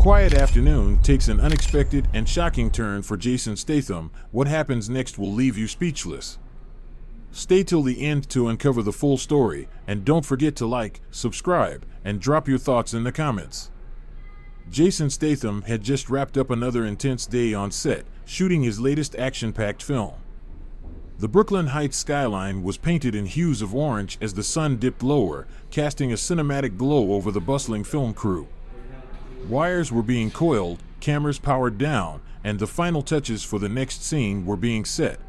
quiet afternoon takes an unexpected and shocking turn for Jason Statham. What happens next will leave you speechless. Stay till the end to uncover the full story, and don't forget to like, subscribe, and drop your thoughts in the comments. Jason Statham had just wrapped up another intense day on set, shooting his latest action-packed film. The Brooklyn Heights skyline was painted in hues of orange as the sun dipped lower, casting a cinematic glow over the bustling film crew. Wires were being coiled, cameras powered down, and the final touches for the next scene were being set.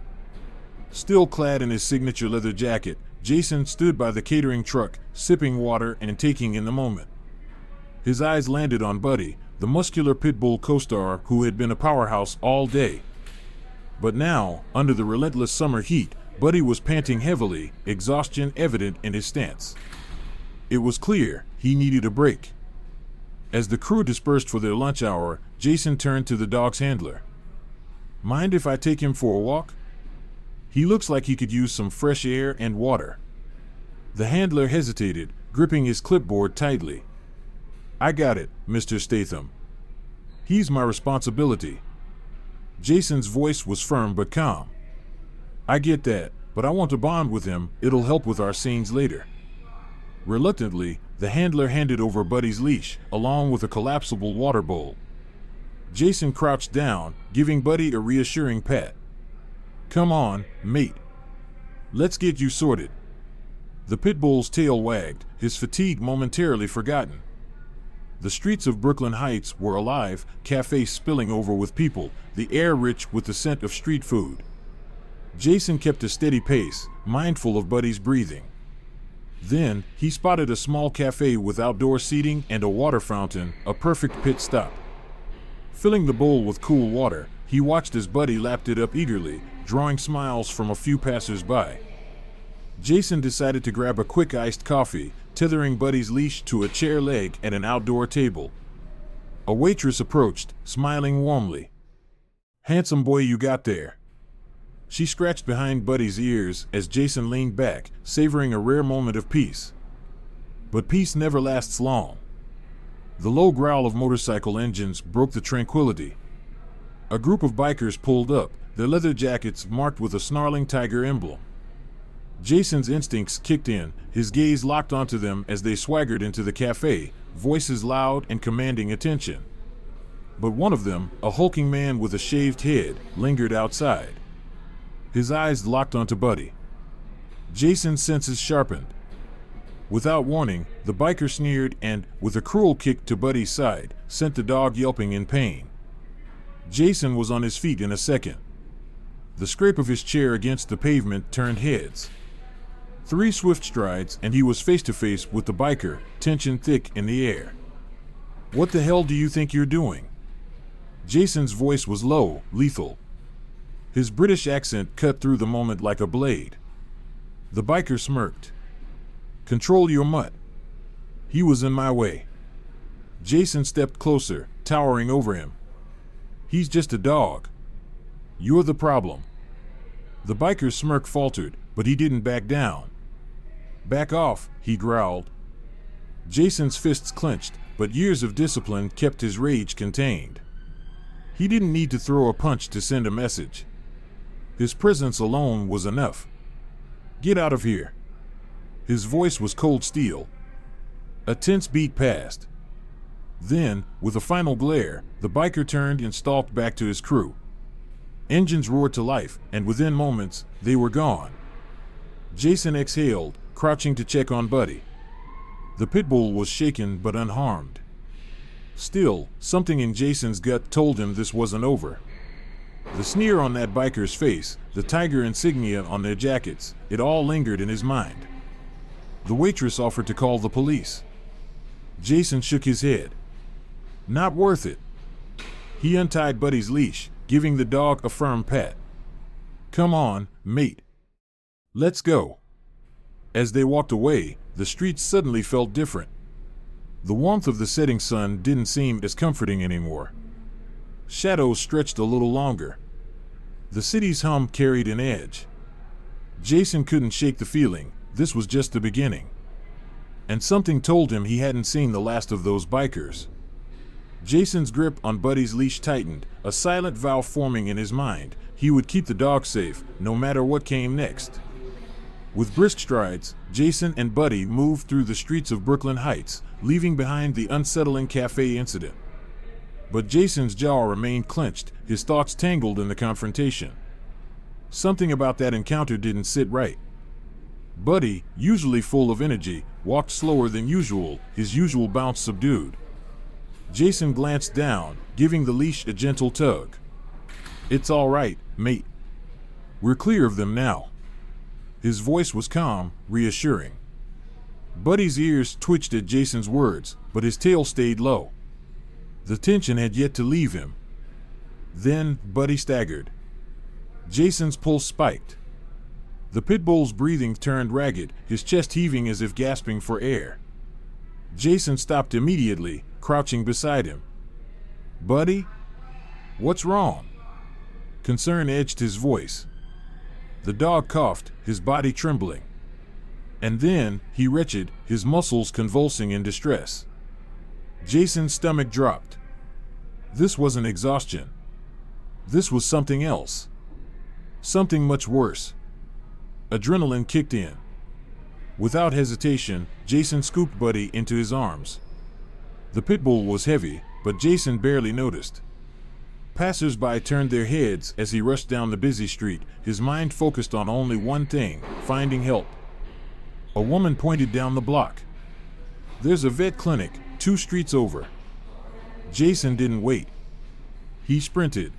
Still clad in his signature leather jacket, Jason stood by the catering truck, sipping water and taking in the moment. His eyes landed on Buddy, the muscular pit bull co-star who had been a powerhouse all day. But now, under the relentless summer heat, Buddy was panting heavily, exhaustion evident in his stance. It was clear he needed a break. As the crew dispersed for their lunch hour, Jason turned to the dog's handler. "Mind if I take him for a walk? He looks like he could use some fresh air and water." The handler hesitated, gripping his clipboard tightly. "I got it, Mr. Statham. He's my responsibility." Jason's voice was firm but calm. "I get that, but I want to bond with him. It'll help with our scenes later." Reluctantly, the handler handed over Buddy's leash, along with a collapsible water bowl. Jason crouched down, giving Buddy a reassuring pat. "Come on, mate. Let's get you sorted." The pit bull's tail wagged, his fatigue momentarily forgotten. The streets of Brooklyn Heights were alive, cafes spilling over with people, the air rich with the scent of street food. Jason kept a steady pace, mindful of Buddy's breathing. Then, he spotted a small cafe with outdoor seating and a water fountain, a perfect pit stop. Filling the bowl with cool water, he watched as Buddy lapped it up eagerly, drawing smiles from a few passers-by. Jason decided to grab a quick iced coffee, tethering Buddy's leash to a chair leg at an outdoor table. A waitress approached, smiling warmly. "Handsome boy you got there." She scratched behind Buddy's ears as Jason leaned back, savoring a rare moment of peace. But peace never lasts long. The low growl of motorcycle engines broke the tranquility. A group of bikers pulled up, their leather jackets marked with a snarling tiger emblem. Jason's instincts kicked in, his gaze locked onto them as they swaggered into the cafe, voices loud and commanding attention. But one of them, a hulking man with a shaved head, lingered outside. His eyes locked onto Buddy. Jason's senses sharpened. Without warning, the biker sneered and, with a cruel kick to Buddy's side, sent the dog yelping in pain. Jason was on his feet in a second. The scrape of his chair against the pavement turned heads. 3 swift strides and he was face to face with the biker, tension thick in the air. "What the hell do you think you're doing?" Jason's voice was low, lethal. His British accent cut through the moment like a blade. The biker smirked. "Control your mutt." He was in my way. Jason stepped closer, towering over him. "He's just a dog. You're the problem." The biker's smirk faltered, but he didn't back down. "Back off," he growled. Jason's fists clenched, but years of discipline kept his rage contained. He didn't need to throw a punch to send a message. His presence alone was enough. "Get out of here." His voice was cold steel. A tense beat passed. Then, with a final glare, the biker turned and stalked back to his crew. Engines roared to life, and within moments, they were gone. Jason exhaled, crouching to check on Buddy. The pit bull was shaken but unharmed. Still, something in Jason's gut told him this wasn't over. The sneer on that biker's face, the tiger insignia on their jackets, it all lingered in his mind. The waitress offered to call the police. Jason shook his head. Not worth it. He untied Buddy's leash, giving the dog a firm pat. "Come on, mate. Let's go." As they walked away, the streets suddenly felt different. The warmth of the setting sun didn't seem as comforting anymore. Shadows stretched a little longer. The city's hum carried an edge. Jason couldn't shake the feeling, this was just the beginning. And something told him he hadn't seen the last of those bikers. Jason's grip on Buddy's leash tightened, a silent vow forming in his mind. He would keep the dog safe, no matter what came next. With brisk strides, Jason and Buddy moved through the streets of Brooklyn Heights, leaving behind the unsettling cafe incident. But Jason's jaw remained clenched, his thoughts tangled in the confrontation. Something about that encounter didn't sit right. Buddy, usually full of energy, walked slower than usual, his usual bounce subdued. Jason glanced down, giving the leash a gentle tug. "It's all right, mate. We're clear of them now." His voice was calm, reassuring. Buddy's ears twitched at Jason's words, but his tail stayed low. The tension had yet to leave him. Then, Buddy staggered. Jason's pulse spiked. The pit bull's breathing turned ragged, his chest heaving as if gasping for air. Jason stopped immediately, crouching beside him. "Buddy? What's wrong?" Concern edged his voice. The dog coughed, his body trembling. And then, he retched, his muscles convulsing in distress. Jason's stomach dropped. This wasn't exhaustion. This was something else. Something much worse. Adrenaline kicked in. Without hesitation, Jason scooped Buddy into his arms. The pit bull was heavy, but Jason barely noticed. Passers-by turned their heads as he rushed down the busy street, his mind focused on only one thing: finding help. A woman pointed down the block. "There's a vet clinic, 2 streets over." Jason didn't wait. He sprinted.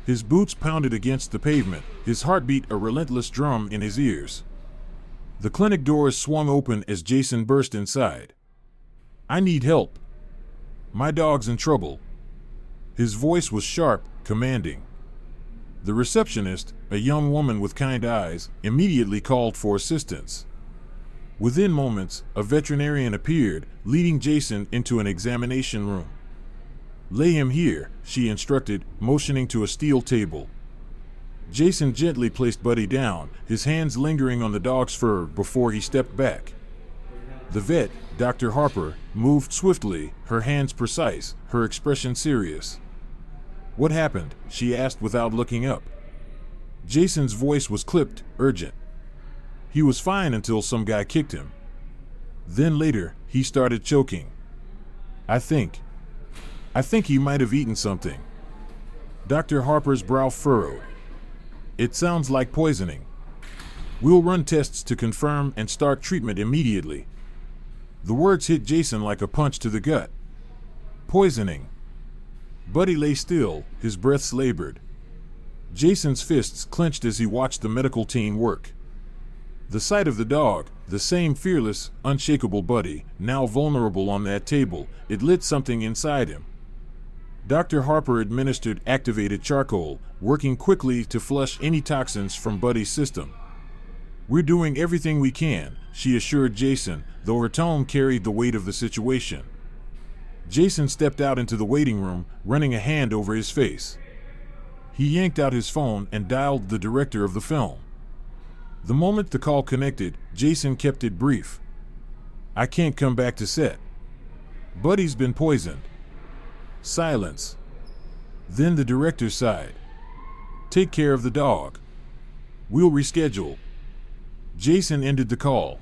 His boots pounded against the pavement, his heartbeat a relentless drum in his ears. The clinic doors swung open as Jason burst inside. "I need help. My dog's in trouble." His voice was sharp, commanding. The receptionist, a young woman with kind eyes, immediately called for assistance. Within moments, a veterinarian appeared, leading Jason into an examination room. "Lay him here," she instructed, motioning to a steel table. Jason gently placed Buddy down, his hands lingering on the dog's fur before he stepped back. The vet, Dr. Harper, moved swiftly, her hands precise, her expression serious. "What happened?" she asked without looking up. Jason's voice was clipped, urgent. "He was fine until some guy kicked him. Then later, he started choking. I think he might have eaten something." Dr. Harper's brow furrowed. "It sounds like poisoning. We'll run tests to confirm and start treatment immediately." The words hit Jason like a punch to the gut. Poisoning. Buddy lay still, his breaths labored. Jason's fists clenched as he watched the medical team work. The sight of the dog, the same fearless, unshakable Buddy, now vulnerable on that table, it lit something inside him. Dr. Harper administered activated charcoal, working quickly to flush any toxins from Buddy's system. "We're doing everything we can," she assured Jason, though her tone carried the weight of the situation. Jason stepped out into the waiting room, running a hand over his face. He yanked out his phone and dialed the director of the film. The moment the call connected, Jason kept it brief. "I can't come back to set. Buddy's been poisoned." Silence. Then the director sighed. "Take care of the dog. We'll reschedule." Jason ended the call.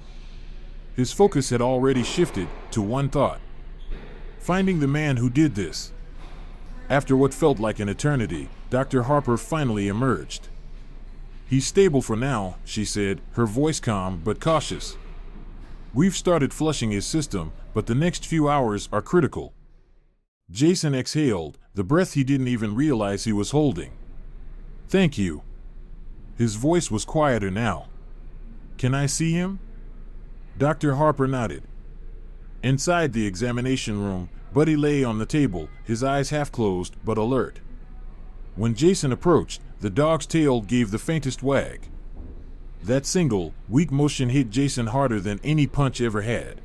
His focus had already shifted to one thought: finding the man who did this. After what felt like an eternity, Dr. Harper finally emerged. "He's stable for now," she said, her voice calm but cautious. "We've started flushing his system, but the next few hours are critical." Jason exhaled, the breath he didn't even realize he was holding. "Thank you." His voice was quieter now. "Can I see him?" Dr. Harper nodded. Inside the examination room, Buddy lay on the table, his eyes half closed but alert. When Jason approached, the dog's tail gave the faintest wag. That single, weak motion hit Jason harder than any punch ever had.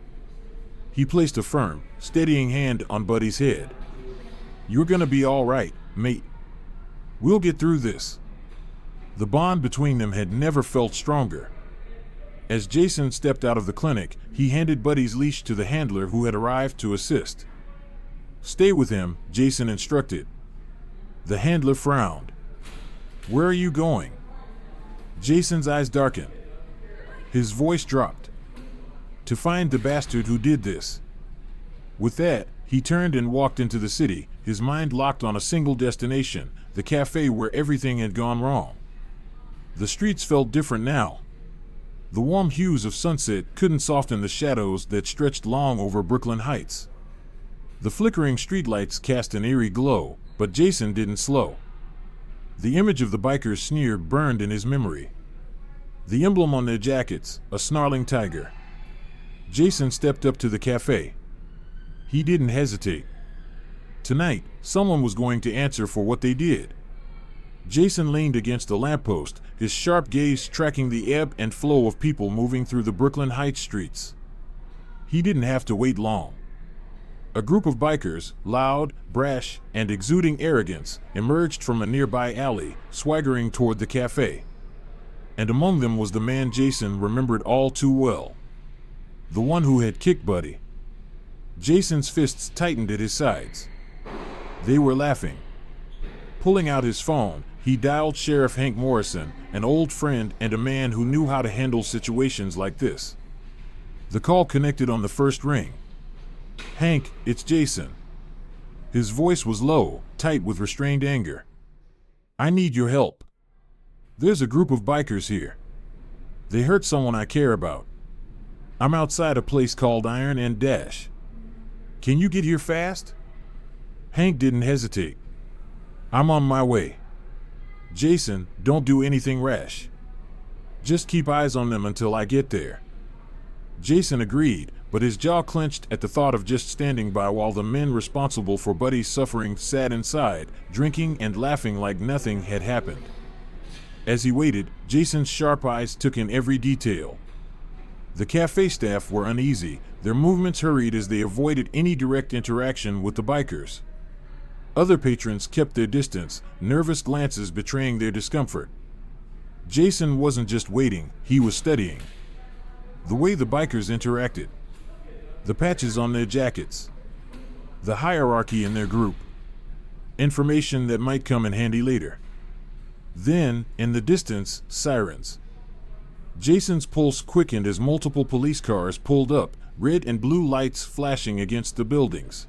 He placed a firm, steadying hand on Buddy's head. "You're gonna be all right, mate. We'll get through this." The bond between them had never felt stronger. As Jason stepped out of the clinic, he handed Buddy's leash to the handler who had arrived to assist. Stay with him, Jason instructed. The handler frowned. Where are you going? Jason's eyes darkened. His voice dropped. To find the bastard who did this. With that, he turned and walked into the city, his mind locked on a single destination, the cafe where everything had gone wrong. The streets felt different now. The warm hues of sunset couldn't soften the shadows that stretched long over Brooklyn Heights. The flickering streetlights cast an eerie glow, but Jason didn't slow. The image of the biker's sneer burned in his memory. The emblem on their jackets, a snarling tiger. Jason stepped up to the cafe. He didn't hesitate. Tonight, someone was going to answer for what they did. Jason leaned against a lamppost, his sharp gaze tracking the ebb and flow of people moving through the Brooklyn Heights streets. He didn't have to wait long. A group of bikers, loud, brash, and exuding arrogance, emerged from a nearby alley, swaggering toward the cafe. And among them was the man Jason remembered all too well. The one who had kicked Buddy. Jason's fists tightened at his sides. They were laughing. Pulling out his phone, he dialed Sheriff Hank Morrison, an old friend and a man who knew how to handle situations like this. The call connected on the first ring. Hank, it's Jason. His voice was low, tight with restrained anger. I need your help. There's a group of bikers here. They hurt someone I care about. I'm outside a place called Iron and Dash. Can you get here fast? Hank didn't hesitate. I'm on my way. Jason, don't do anything rash. Just keep eyes on them until I get there. Jason agreed, but his jaw clenched at the thought of just standing by while the men responsible for Buddy's suffering sat inside, drinking and laughing like nothing had happened. As he waited, Jason's sharp eyes took in every detail. The cafe staff were uneasy, their movements hurried as they avoided any direct interaction with the bikers. Other patrons kept their distance, nervous glances betraying their discomfort. Jason wasn't just waiting, he was studying. The way the bikers interacted. The patches on their jackets. The hierarchy in their group. Information that might come in handy later. Then, in the distance, sirens. Jason's pulse quickened as multiple police cars pulled up, red and blue lights flashing against the buildings.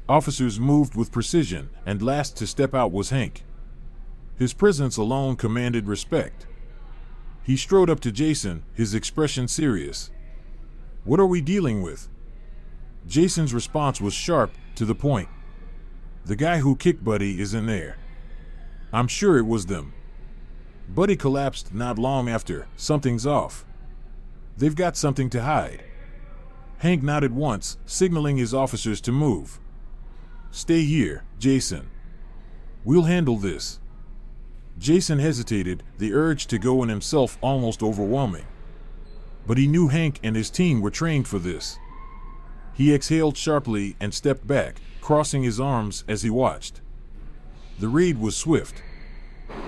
Officers moved with precision, and last to step out was Hank. His presence alone commanded respect. He strode up to Jason, his expression serious. What are we dealing with? Jason's response was sharp, to the point. The guy who kicked Buddy is in there. I'm sure it was them. Buddy collapsed not long after. Something's off. They've got something to hide. Hank nodded once, signaling his officers to move. Stay here, Jason. We'll handle this. Jason hesitated, the urge to go in himself almost overwhelming. But he knew Hank and his team were trained for this. He exhaled sharply and stepped back, crossing his arms as he watched. The raid was swift,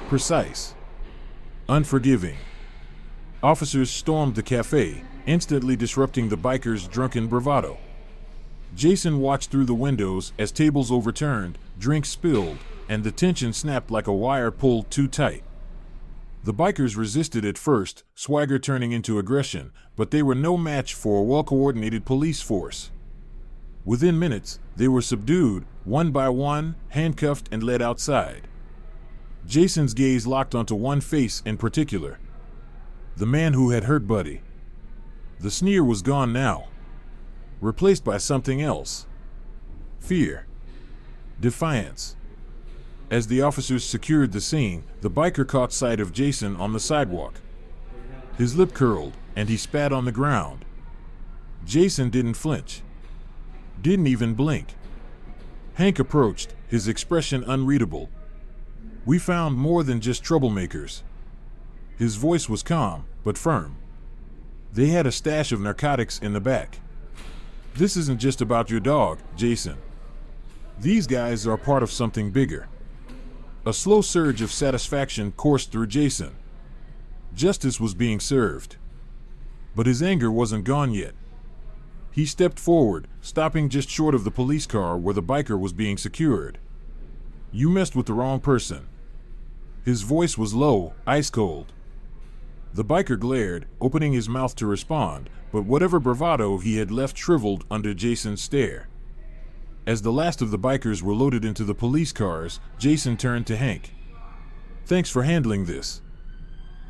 precise, unforgiving. Officers stormed the cafe, instantly disrupting the bikers' drunken bravado. Jason watched through the windows as tables overturned, drinks spilled, and the tension snapped like a wire pulled too tight. The bikers resisted at first, swagger turning into aggression, but they were no match for a well-coordinated police force. Within minutes, they were subdued, one by one, handcuffed and led outside. Jason's gaze locked onto one face in particular. The man who had hurt Buddy. The sneer was gone now, replaced by something else. Fear. Defiance. As the officers secured the scene, the biker caught sight of Jason on the sidewalk. His lip curled, and he spat on the ground. Jason didn't flinch. Didn't even blink. Hank approached, his expression unreadable. We found more than just troublemakers. His voice was calm, but firm. They had a stash of narcotics in the back. This isn't just about your dog, Jason. These guys are part of something bigger. A slow surge of satisfaction coursed through Jason. Justice was being served. But his anger wasn't gone yet. He stepped forward, stopping just short of the police car where the biker was being secured. "You messed with the wrong person." His voice was low, ice cold. The biker glared, opening his mouth to respond, but whatever bravado he had left shriveled under Jason's stare. As the last of the bikers were loaded into the police cars, Jason turned to Hank. "Thanks for handling this."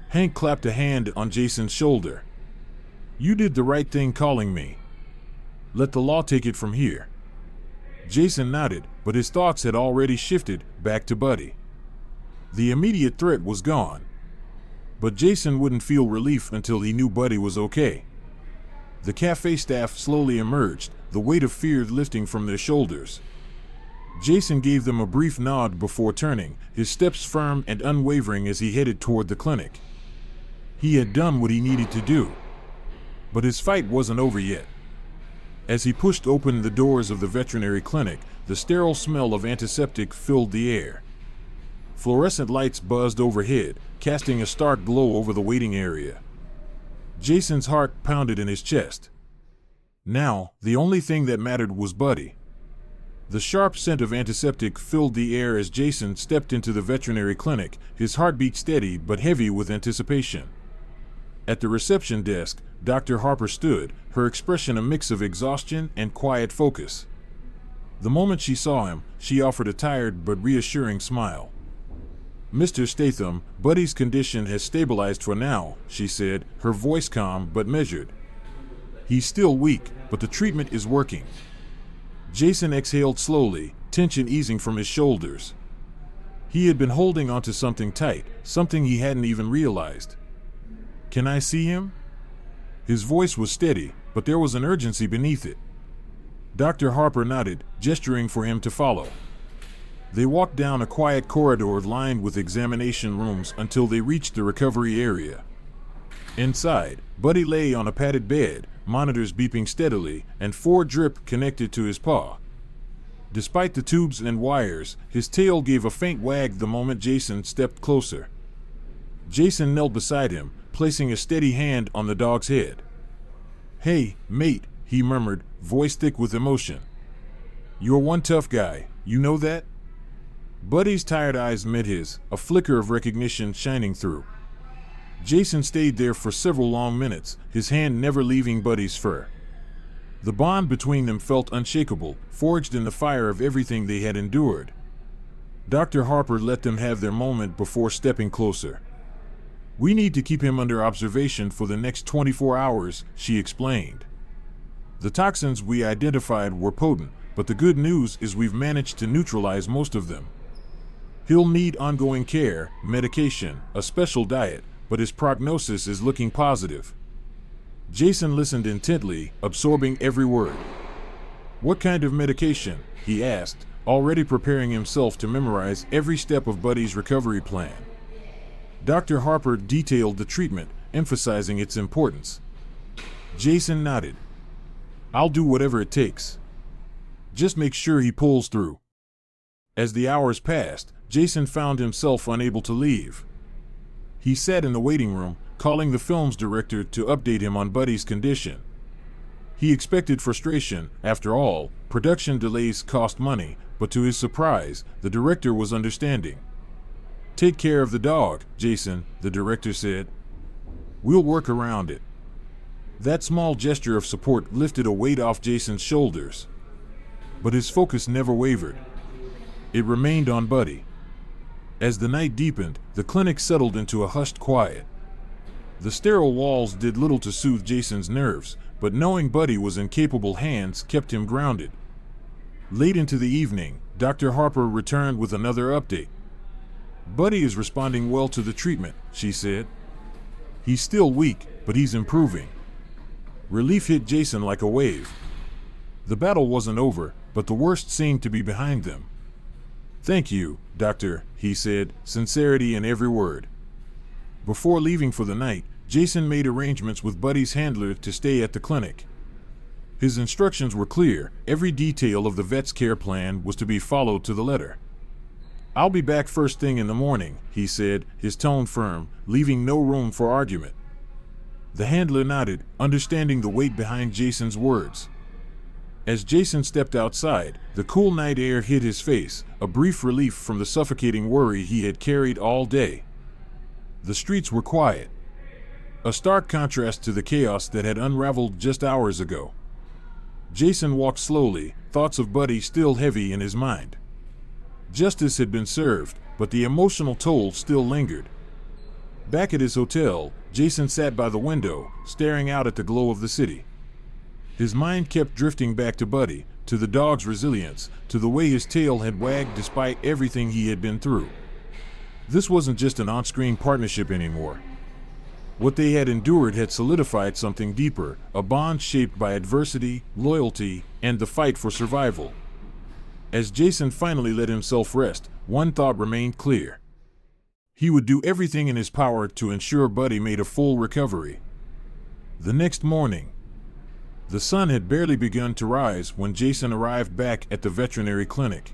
Hank clapped a hand on Jason's shoulder. "You did the right thing calling me. Let the law take it from here." Jason nodded, but his thoughts had already shifted back to Buddy. The immediate threat was gone. But Jason wouldn't feel relief until he knew Buddy was okay. The cafe staff slowly emerged, the weight of fear lifting from their shoulders. Jason gave them a brief nod before turning, his steps firm and unwavering as he headed toward the clinic. He had done what he needed to do. But his fight wasn't over yet. As he pushed open the doors of the veterinary clinic, the sterile smell of antiseptic filled the air. Fluorescent lights buzzed overhead, casting a stark glow over the waiting area. Jason's heart pounded in his chest. Now, the only thing that mattered was Buddy. The sharp scent of antiseptic filled the air as Jason stepped into the veterinary clinic, his heartbeat steady but heavy with anticipation. At the reception desk, Dr. Harper stood, her expression a mix of exhaustion and quiet focus. The moment she saw him, she offered a tired but reassuring smile. "Mr. Statham, Buddy's condition has stabilized for now," she said, her voice calm but measured. "He's still weak, but the treatment is working." Jason exhaled slowly, tension easing from his shoulders. He had been holding onto something tight, something he hadn't even realized. "Can I see him?" His voice was steady, but there was an urgency beneath it. Dr. Harper nodded, gesturing for him to follow. They walked down a quiet corridor lined with examination rooms until they reached the recovery area. Inside, Buddy lay on a padded bed, monitors beeping steadily, and 4 drip connected to his paw. Despite the tubes and wires, his tail gave a faint wag the moment Jason stepped closer. Jason knelt beside him, placing a steady hand on the dog's head. "Hey, mate," he murmured, voice thick with emotion. "You're one tough guy, you know that?" Buddy's tired eyes met his, a flicker of recognition shining through. Jason stayed there for several long minutes, his hand never leaving Buddy's fur. The bond between them felt unshakable, forged in the fire of everything they had endured. Dr. Harper let them have their moment before stepping closer. "We need to keep him under observation for the next 24 hours, she explained. "The toxins we identified were potent, but the good news is we've managed to neutralize most of them. He'll need ongoing care, medication, a special diet, but his prognosis is looking positive." Jason listened intently, absorbing every word. "What kind of medication?" he asked, already preparing himself to memorize every step of Buddy's recovery plan. Dr. Harper detailed the treatment, emphasizing its importance. Jason nodded. "I'll do whatever it takes. Just make sure he pulls through." As the hours passed, Jason found himself unable to leave. He sat in the waiting room, calling the film's director to update him on Buddy's condition. He expected frustration. After all, production delays cost money, but to his surprise, the director was understanding. "Take care of the dog, Jason," the director said. "We'll work around it." That small gesture of support lifted a weight off Jason's shoulders. But his focus never wavered. It remained on Buddy. As the night deepened, the clinic settled into a hushed quiet. The sterile walls did little to soothe Jason's nerves, but knowing Buddy was in capable hands kept him grounded. Late into the evening, Dr. Harper returned with another update. "Buddy is responding well to the treatment," she said. "He's still weak, but he's improving." Relief hit Jason like a wave. The battle wasn't over, but the worst seemed to be behind them. "Thank you, Doctor," he said, sincerity in every word. Before leaving for the night, Jason made arrangements with Buddy's handler to stay at the clinic. His instructions were clear. Every detail of the vet's care plan was to be followed to the letter. "I'll be back first thing in the morning," he said, his tone firm, leaving no room for argument. The handler nodded, understanding the weight behind Jason's words. As Jason stepped outside, the cool night air hit his face, a brief relief from the suffocating worry he had carried all day. The streets were quiet, a stark contrast to the chaos that had unraveled just hours ago. Jason walked slowly, thoughts of Buddy still heavy in his mind. Justice had been served, but the emotional toll still lingered. Back at his hotel, Jason sat by the window, staring out at the glow of the city. His mind kept drifting back to Buddy, to the dog's resilience, to the way his tail had wagged despite everything he had been through. This wasn't just an on-screen partnership anymore. What they had endured had solidified something deeper, a bond shaped by adversity, loyalty, and the fight for survival. As Jason finally let himself rest, one thought remained clear. He would do everything in his power to ensure Buddy made a full recovery. The next morning, the sun had barely begun to rise when Jason arrived back at the veterinary clinic.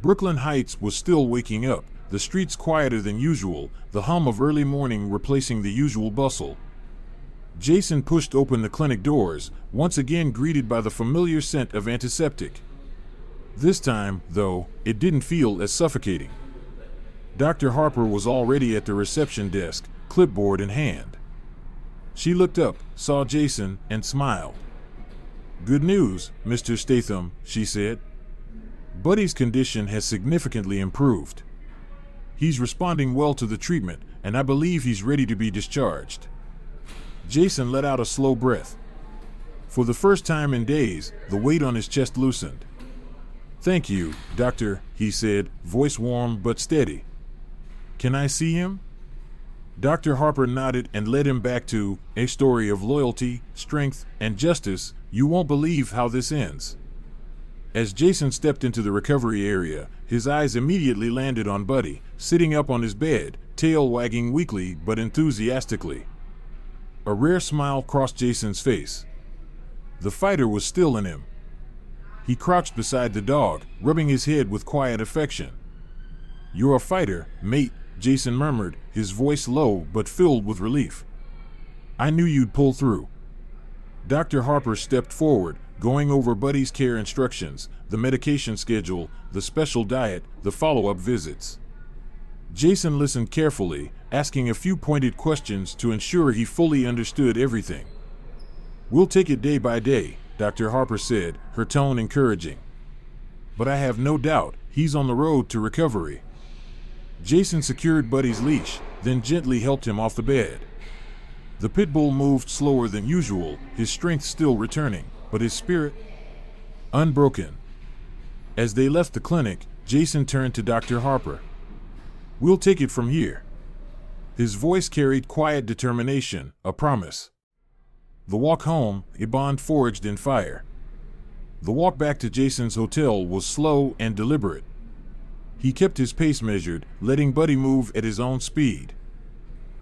Brooklyn Heights was still waking up, the streets quieter than usual, the hum of early morning replacing the usual bustle. Jason pushed open the clinic doors, once again greeted by the familiar scent of antiseptic. This time, though, it didn't feel as suffocating. Dr. Harper was already at the reception desk, clipboard in hand. She looked up, saw Jason, and smiled. "Good news, Mr. Statham," she said. "Buddy's condition has significantly improved. He's responding well to the treatment, and I believe he's ready to be discharged." Jason let out a slow breath. For the first time in days, the weight on his chest loosened. "Thank you, Doctor," he said, voice warm but steady. "Can I see him?" Dr. Harper nodded and led him back to a story of loyalty, strength, and justice. "You won't believe how this ends." As Jason stepped into the recovery area, his eyes immediately landed on Buddy, sitting up on his bed, tail wagging weakly but enthusiastically. A rare smile crossed Jason's face. The fighter was still in him. He crouched beside the dog, rubbing his head with quiet affection. "You're a fighter, mate," Jason murmured, his voice low but filled with relief. "I knew you'd pull through." Dr. Harper stepped forward, going over Buddy's care instructions, the medication schedule, the special diet, the follow-up visits. Jason listened carefully, asking a few pointed questions to ensure he fully understood everything. "We'll take it day by day," Dr. Harper said, her tone encouraging. "But I have no doubt he's on the road to recovery." Jason secured Buddy's leash, then gently helped him off the bed. The pit bull moved slower than usual, his strength still returning, but his spirit unbroken. As they left the clinic, Jason turned to Dr. Harper. "We'll take it from here." His voice carried quiet determination, a promise. The walk home, a bond forged in fire. The walk back to Jason's hotel was slow and deliberate. He kept his pace measured, letting Buddy move at his own speed.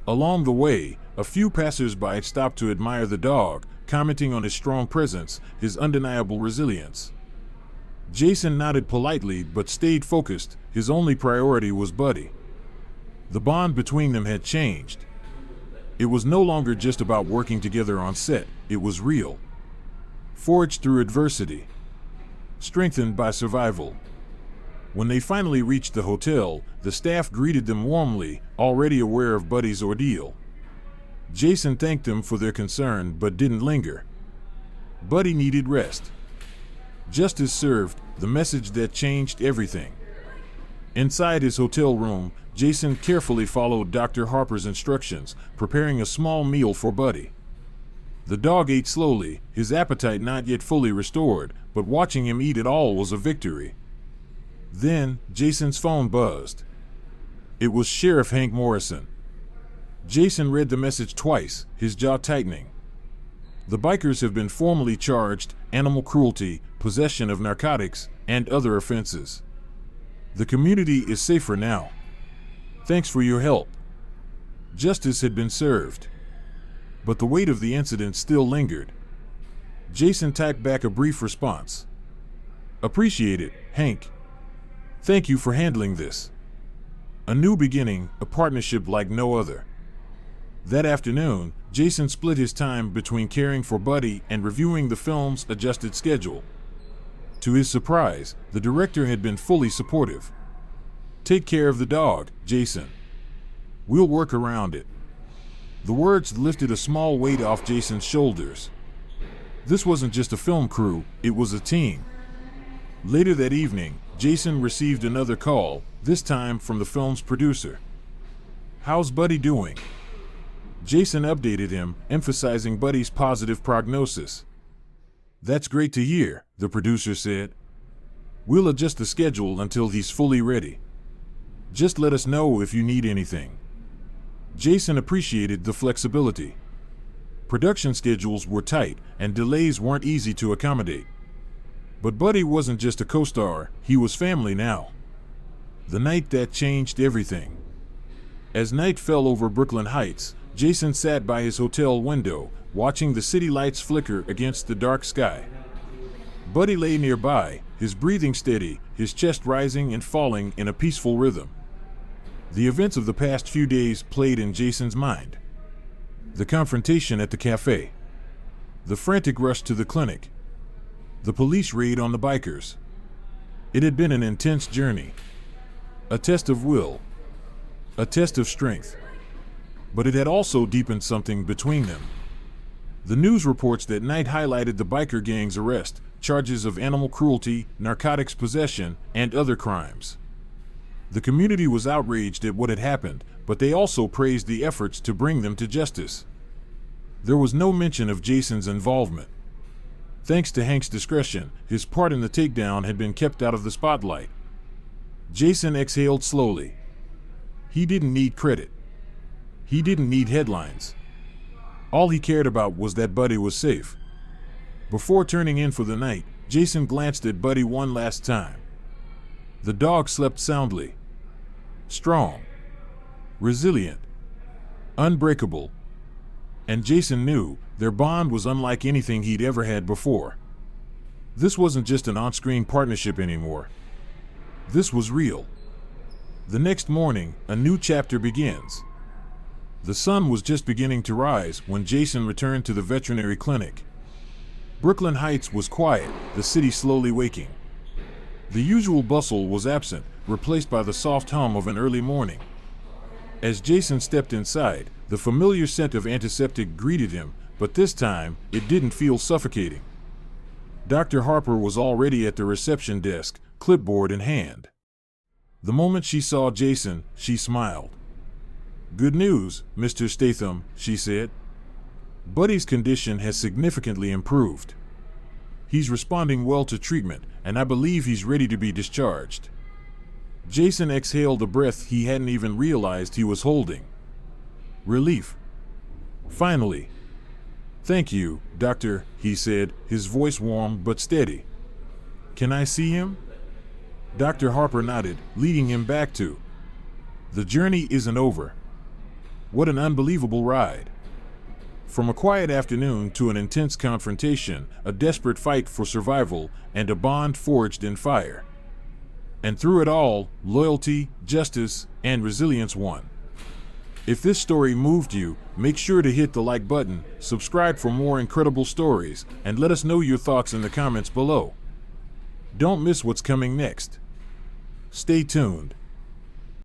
Along the way, a few passers-by stopped to admire the dog, commenting on his strong presence, his undeniable resilience. Jason nodded politely but stayed focused. His only priority was Buddy. The bond between them had changed. It was no longer just about working together on set, it was real. Forged through adversity. Strengthened by survival. When they finally reached the hotel, the staff greeted them warmly, already aware of Buddy's ordeal. Jason thanked them for their concern but didn't linger. Buddy needed rest. Justice served, the message that changed everything. Inside his hotel room, Jason carefully followed Dr. Harper's instructions, preparing a small meal for Buddy. The dog ate slowly, his appetite not yet fully restored, but watching him eat it all was a victory. Then, Jason's phone buzzed. It was Sheriff Hank Morrison. Jason read the message twice, his jaw tightening. "The bikers have been formally charged, animal cruelty, possession of narcotics, and other offenses. The community is safer now. Thanks for your help." Justice had been served. But the weight of the incident still lingered. Jason typed back a brief response. "Appreciate it, Hank. Thank you for handling this. A new beginning, a partnership like no other." That afternoon, Jason split his time between caring for Buddy and reviewing the film's adjusted schedule. To his surprise, the director had been fully supportive. "Take care of the dog, Jason. We'll work around it." The words lifted a small weight off Jason's shoulders. This wasn't just a film crew, it was a team. Later that evening, Jason received another call, this time from the film's producer. "How's Buddy doing?" Jason updated him, emphasizing Buddy's positive prognosis. "That's great to hear," the producer said. "We'll adjust the schedule until he's fully ready. Just let us know if you need anything." Jason appreciated the flexibility. Production schedules were tight, and delays weren't easy to accommodate. But Buddy wasn't just a co-star, he was family now. The night that changed everything. As night fell over Brooklyn Heights, Jason sat by his hotel window, watching the city lights flicker against the dark sky. Buddy lay nearby, his breathing steady, his chest rising and falling in a peaceful rhythm. The events of the past few days played in Jason's mind. The confrontation at the cafe. The frantic rush to the clinic. The police raid on the bikers. It had been an intense journey. A test of will. A test of strength. But it had also deepened something between them. The news reports that night highlighted the biker gang's arrest, charges of animal cruelty, narcotics possession, and other crimes. The community was outraged at what had happened, but they also praised the efforts to bring them to justice. There was no mention of Jason's involvement. Thanks to Hank's discretion, his part in the takedown had been kept out of the spotlight. Jason exhaled slowly. He didn't need credit. He didn't need headlines. All he cared about was that Buddy was safe. Before turning in for the night, Jason glanced at Buddy one last time. The dog slept soundly. Strong. Resilient. Unbreakable. And Jason knew their bond was unlike anything he'd ever had before. This wasn't just an on-screen partnership anymore. This was real. The next morning, a new chapter begins. The sun was just beginning to rise when Jason returned to the veterinary clinic. Brooklyn Heights was quiet, the city slowly waking. The usual bustle was absent, replaced by the soft hum of an early morning. As Jason stepped inside, the familiar scent of antiseptic greeted him, but this time, it didn't feel suffocating. Dr. Harper was already at the reception desk, clipboard in hand. The moment she saw Jason, she smiled. "Good news, Mr. Statham," she said. "Buddy's condition has significantly improved. He's responding well to treatment, and I believe he's ready to be discharged." Jason exhaled a breath he hadn't even realized he was holding. Relief. Finally. "Thank you, Doctor," he said, his voice warm but steady. "Can I see him?" Dr. Harper nodded, leading him back to. "The journey isn't over." What an unbelievable ride. From a quiet afternoon to an intense confrontation, a desperate fight for survival, and a bond forged in fire. And through it all, loyalty, justice, and resilience won. If this story moved you, make sure to hit the like button, subscribe for more incredible stories, and let us know your thoughts in the comments below. Don't miss what's coming next. Stay tuned.